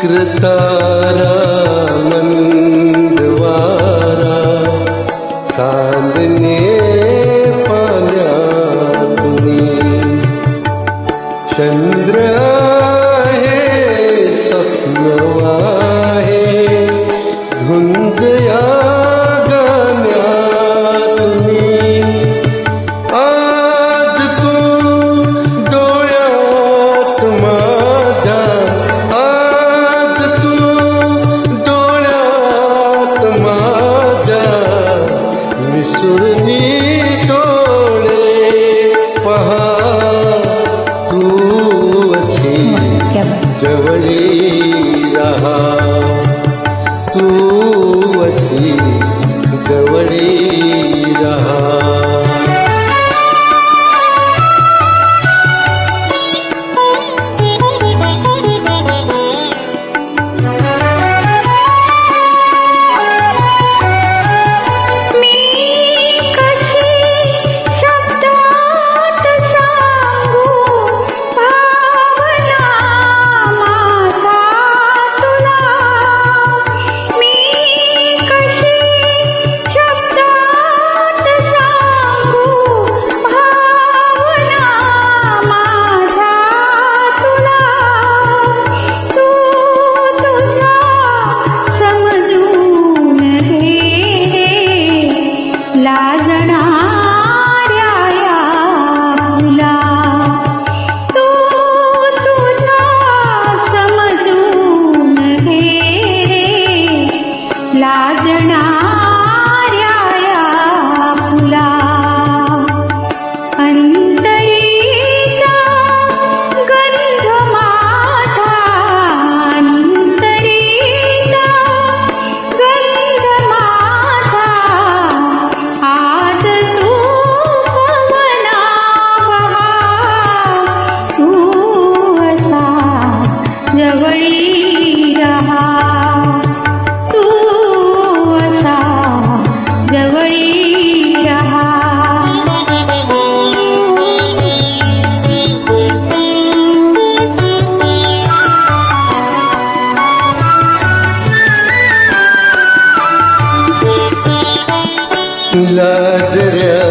तारा मंद वारा चांदणे पाण्यातून चंद्र आहे स्वप्न आहे धुंद या गाण्यातून आज तू डोळ्यात माझ्या विसुरनी डोळे पहा तू अशी जवळी रहा तू अशी जवळी रहा लाजऱ्या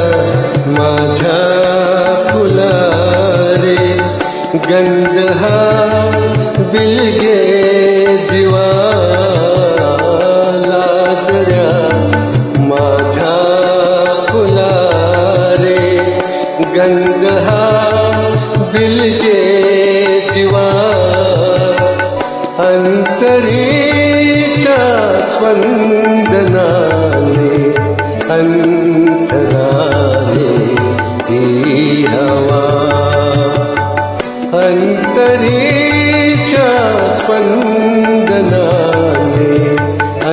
माझ्या फुला रे गंध हा बिलगे दिवा लाजऱ्या माझ्या फुला रे गंध हा बिलगे दिवा अंतरीच्या स्पंदनाने अंतराने ती हवा अंतरीच्या स्पंदनाने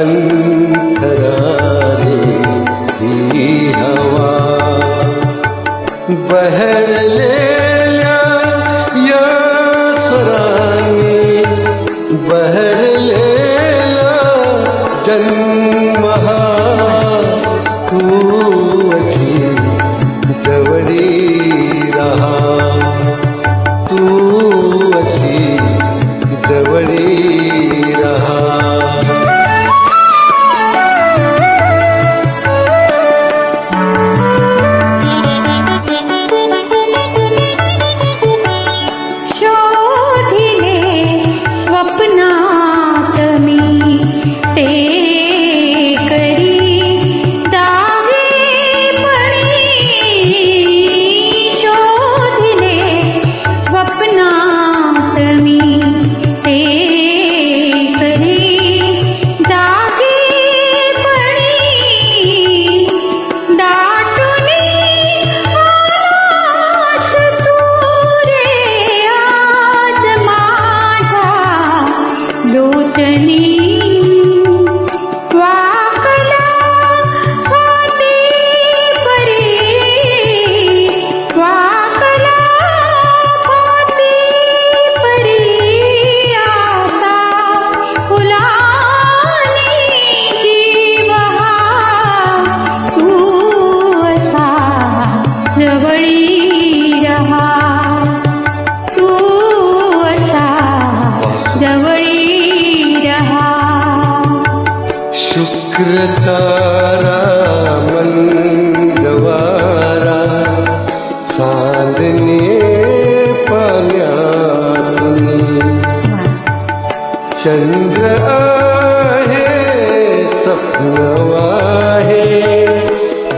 अंतराने ती हवा बहरलेल्या या स्वराने बहरलेला जन्म हा तू अशी जवळी रहा तू अशी जवळी रहा तारा मंगवारा चांदणे पाण्यातून चंद्र आहे स्वप्न आहे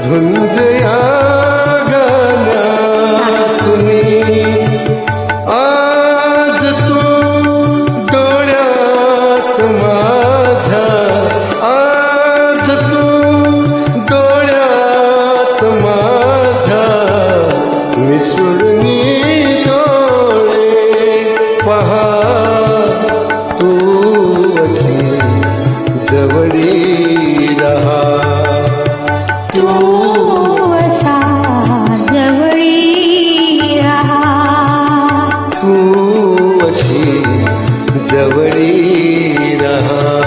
धुंद या गाण्यातून आज तू डोळ्यात माझ्या आज तू डोळ्यात माझ्या मिसळूनी डोळे पहा तू अशी जवळी रहा तू असा जवळी रहा तू अशी जवळी रहा